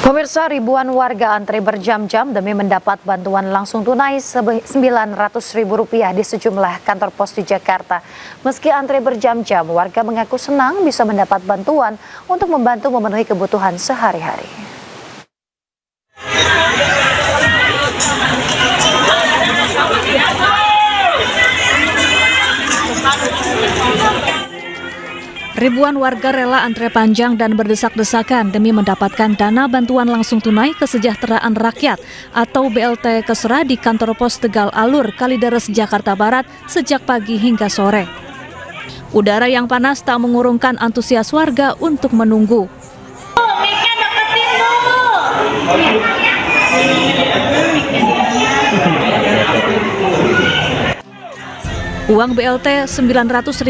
Pemirsa, ribuan warga antri berjam-jam demi mendapat bantuan langsung tunai Rp900.000 di sejumlah kantor pos di Jakarta. Meski antri berjam-jam, warga mengaku senang bisa mendapat bantuan untuk membantu memenuhi kebutuhan sehari-hari. Ribuan warga rela antre panjang dan berdesak-desakan demi mendapatkan dana bantuan langsung tunai kesejahteraan rakyat atau BLT Kesra di kantor pos Tegal Alur, Kalideres, Jakarta Barat sejak pagi hingga sore. Udara yang panas tak mengurungkan antusias warga untuk menunggu. Uang BLT Rp900.000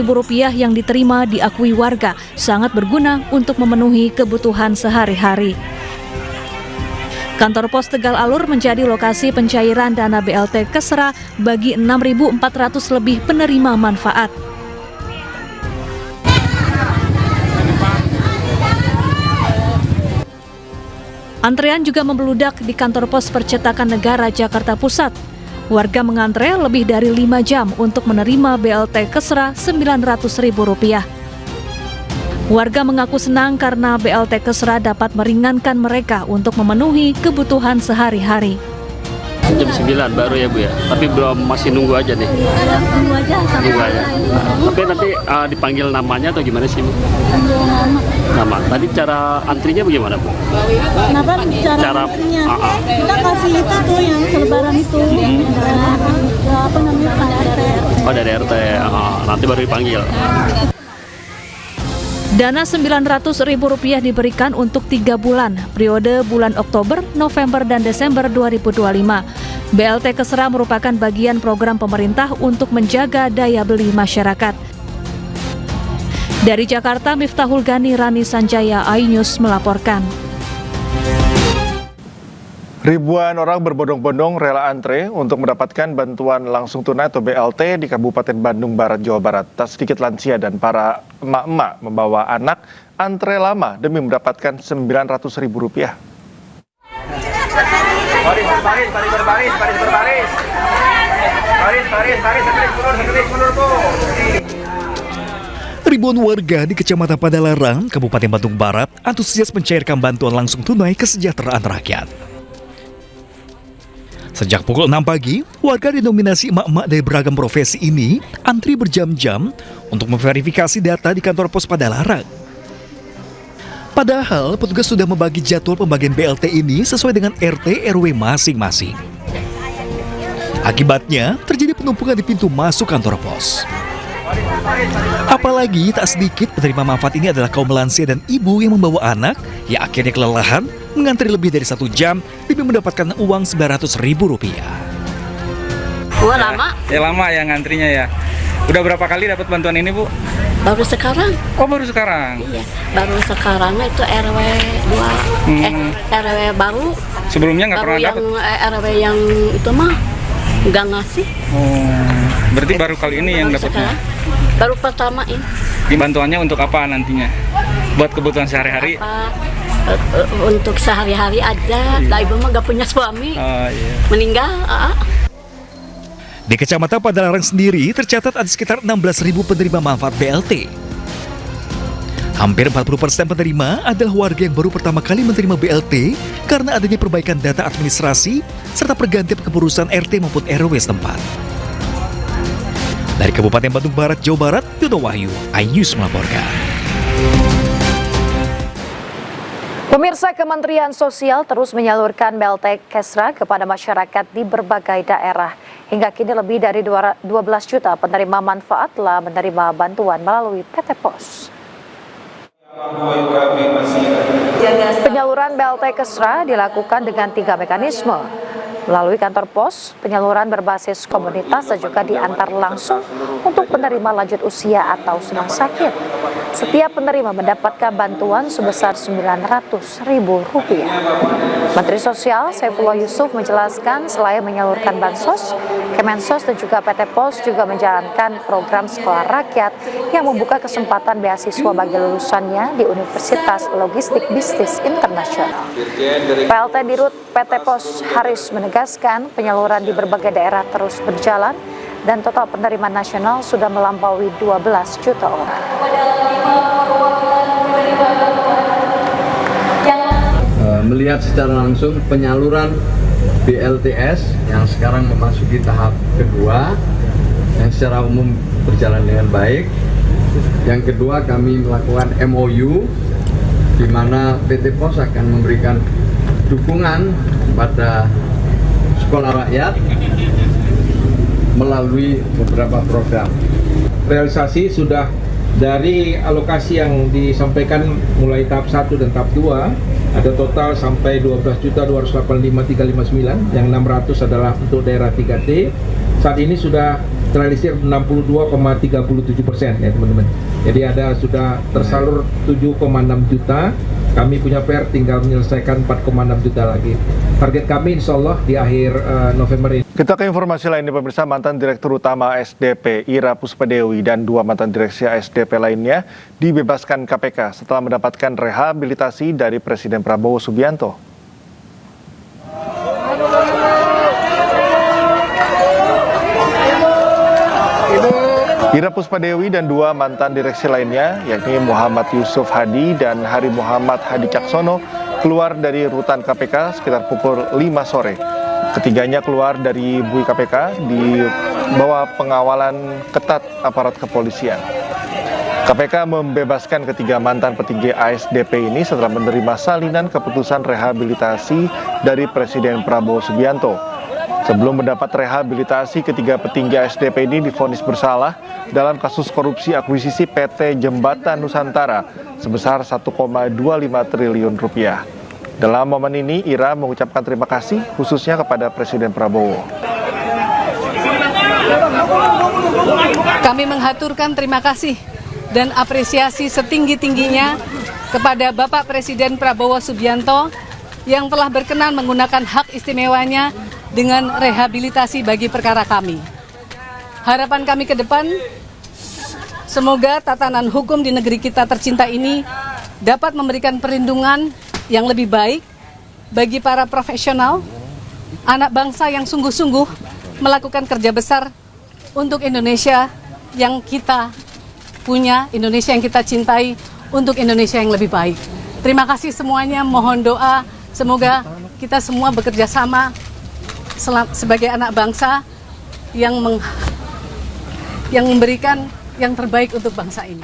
yang diterima diakui warga sangat berguna untuk memenuhi kebutuhan sehari-hari. Kantor pos Tegal Alur menjadi lokasi pencairan dana BLT Kesra bagi 6.400 lebih penerima manfaat. Antrean juga membeludak di kantor pos Percetakan Negara Jakarta Pusat. Warga mengantre lebih dari 5 jam untuk menerima BLT Kesra Rp900.000. Warga mengaku senang karena BLT Kesra dapat meringankan mereka untuk memenuhi kebutuhan sehari-hari. Jam 9 baru ya Bu ya, tapi belum, masih nunggu aja nih. Nunggu aja. Tapi nanti dipanggil namanya atau gimana sih Bu? Nama. Tadi cara antrinya bagaimana Bu? Kenapa cara antrinya? Kita kasih itu tuh yang selebaran itu. Apa namanya, Pak RT. Oh dari RT, nanti baru dipanggil. Dana Rp900.000 diberikan untuk 3 bulan, periode bulan Oktober, November, dan Desember 2025. BLT Kesra merupakan bagian program pemerintah untuk menjaga daya beli masyarakat. Dari Jakarta, Miftahul Gani, Rani Sanjaya, iNews melaporkan. Ribuan orang berbondong-bondong rela antre untuk mendapatkan bantuan langsung tunai atau BLT di Kabupaten Bandung Barat, Jawa Barat. Tak sedikit lansia dan para emak-emak membawa anak antre lama demi mendapatkan Rp900.000. Ribuan warga di Kecamatan Padalarang, Kabupaten Bandung Barat, antusias mencairkan bantuan langsung tunai kesejahteraan rakyat. Sejak pukul 6 pagi, warga didominasi emak-emak dari beragam profesi ini antri berjam-jam untuk memverifikasi data di kantor pos Padalarang. Padahal petugas sudah membagi jadwal pembagian BLT ini sesuai dengan RT RW masing-masing. Akibatnya, terjadi penumpukan di pintu masuk kantor pos. Apalagi tak sedikit penerima manfaat ini adalah kaum lansia dan ibu yang membawa anak yang akhirnya kelelahan mengantri lebih dari 1 jam demi mendapatkan uang Rp900.000. Lama? Ya lama ya ngantrinya ya. Udah berapa kali dapat bantuan ini Bu? Baru sekarang. Oh baru sekarang? Iya, baru sekarang itu RW 2, RW baru. Sebelumnya nggak pernah dapat? RW yang itu mah nggak ngasih. Oh, berarti baru kali ini yang dapatnya? Baru pertama ini. Bantuannya untuk apa nantinya? Buat kebutuhan sehari-hari? Untuk sehari-hari aja. Lah ibu mah gak punya suami. Iya. Meninggal. Di Kecamatan Padalarang sendiri tercatat ada sekitar 16.000 penerima manfaat BLT. Hampir 40% penerima adalah warga yang baru pertama kali menerima BLT karena adanya perbaikan data administrasi serta pergantian kepengurusan RT maupun RW setempat. Dari Kabupaten Bandung Barat, Jawa Barat, Dono Wahyu, iNews melaporkan. Pemirsa, Kementerian Sosial terus menyalurkan BLT Kesra kepada masyarakat di berbagai daerah. Hingga kini lebih dari 12 juta penerima manfaat telah menerima bantuan melalui PT Pos. Penyaluran BLT Kesra dilakukan dengan 3 mekanisme. Melalui kantor pos, penyaluran berbasis komunitas dan juga diantar langsung untuk penerima lanjut usia atau sedang sakit. Setiap penerima mendapatkan bantuan sebesar Rp900.000. Menteri Sosial Saifullah Yusuf menjelaskan selain menyalurkan bansos, Kemensos dan juga PT POS juga menjalankan program sekolah rakyat yang membuka kesempatan beasiswa bagi lulusannya di Universitas Logistik Bisnis Internasional. PLT Dirut PT POS Haris menegaskan penyaluran di berbagai daerah terus berjalan dan total penerima nasional sudah melampaui 12 juta orang. Melihat secara langsung penyaluran BLTS yang sekarang memasuki tahap kedua yang secara umum berjalan dengan baik. Yang kedua, kami melakukan MOU di mana PT POS akan memberikan dukungan kepada sekolah rakyat melalui beberapa program. Realisasi sudah dari alokasi yang disampaikan mulai tahap 1 dan tahap 2 ada total sampai 12.285.359, yang 600 adalah untuk daerah 3T. Saat ini sudah terrealisir 62,37% ya teman-teman. Jadi ada sudah tersalur 7,6 juta. Kami punya PR tinggal menyelesaikan 4,6 juta lagi. Target kami insya Allah di akhir November ini. Kita ke informasi lainnya, pemirsa. Mantan Direktur Utama SDP Ira Puspadewi dan 2 mantan direksi SDP lainnya dibebaskan KPK setelah mendapatkan rehabilitasi dari Presiden Prabowo Subianto. Ira Puspadewi dan 2 mantan direksi lainnya, yakni Muhammad Yusuf Hadi dan Hari Muhammad Hadi Caksono, keluar dari rutan KPK sekitar pukul 5 sore. Ketiganya keluar dari bui KPK di bawah pengawalan ketat aparat kepolisian. KPK membebaskan ketiga mantan petinggi ASDP ini setelah menerima salinan keputusan rehabilitasi dari Presiden Prabowo Subianto. Sebelum mendapat rehabilitasi, ketiga petinggi ASDP ini divonis bersalah dalam kasus korupsi akuisisi PT Jembatan Nusantara sebesar 1,25 triliun rupiah. Dalam momen ini, Ira mengucapkan terima kasih khususnya kepada Presiden Prabowo. Kami menghaturkan terima kasih dan apresiasi setinggi-tingginya kepada Bapak Presiden Prabowo Subianto yang telah berkenan menggunakan hak istimewanya dengan rehabilitasi bagi perkara kami. Harapan kami ke depan, semoga tatanan hukum di negeri kita tercinta ini dapat memberikan perlindungan yang lebih baik bagi para profesional, anak bangsa yang sungguh-sungguh melakukan kerja besar untuk Indonesia yang kita punya, Indonesia yang kita cintai, untuk Indonesia yang lebih baik. Terima kasih semuanya, mohon doa, semoga kita semua bekerja sama sebagai anak bangsa yang memberikan yang terbaik untuk bangsa ini.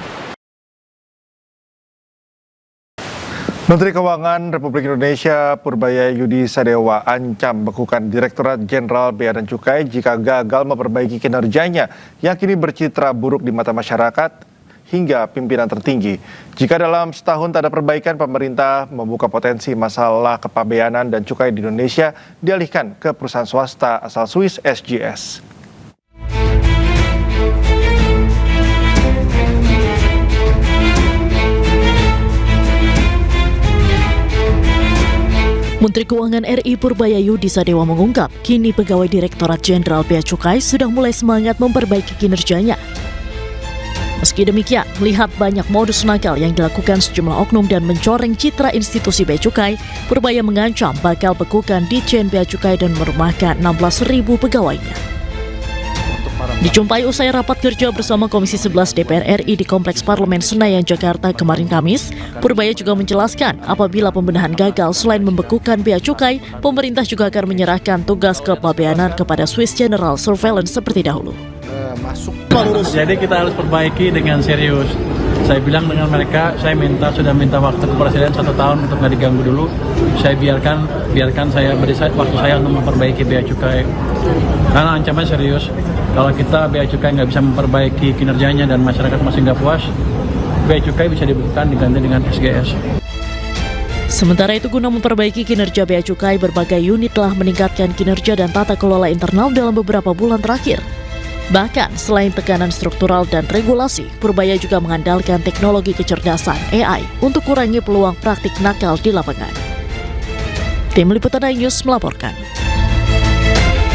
Menteri Keuangan Republik Indonesia Purbaya Yudi Sadewa ancam bekukan Direktorat Jenderal Bea dan Cukai jika gagal memperbaiki kinerjanya yang kini bercitra buruk di mata masyarakat hingga pimpinan tertinggi. Jika dalam setahun tak ada perbaikan, pemerintah membuka potensi masalah kepabeanan dan cukai di Indonesia dialihkan ke perusahaan swasta asal Swiss SGS. Menteri Keuangan RI Purbaya Yudi Sadewa mengungkap, kini pegawai Direktorat Jenderal Bea Cukai sudah mulai semangat memperbaiki kinerjanya. Meski demikian, melihat banyak modus nakal yang dilakukan sejumlah oknum dan mencoreng citra institusi Bea Cukai, Purbaya mengancam bakal bekukan Ditjen Bea Cukai dan merumahkan 16.000 pegawainya. Dijumpai usai rapat kerja bersama Komisi 11 DPR RI di Kompleks Parlemen Senayan, Jakarta kemarin Kamis, Purbaya juga menjelaskan apabila pembenahan gagal selain membekukan Bea Cukai, pemerintah juga akan menyerahkan tugas kepabeanan kepada Swiss General Surveillance seperti dahulu. Jadi kita harus perbaiki dengan serius. Saya bilang dengan mereka, saya sudah minta waktu ke Presiden 1 tahun untuk nggak diganggu dulu. Saya biarkan saya beri waktu saya untuk memperbaiki Bea Cukai. Karena ancaman serius. Kalau kita Bea Cukai nggak bisa memperbaiki kinerjanya dan masyarakat masih nggak puas, Bea Cukai bisa dibekukan diganti dengan SGS. Sementara itu, guna memperbaiki kinerja Bea Cukai, berbagai unit telah meningkatkan kinerja dan tata kelola internal dalam beberapa bulan terakhir. Bahkan, selain tekanan struktural dan regulasi, Purbaya juga mengandalkan teknologi kecerdasan AI untuk kurangi peluang praktik nakal di lapangan. Tim Liputan iNews melaporkan.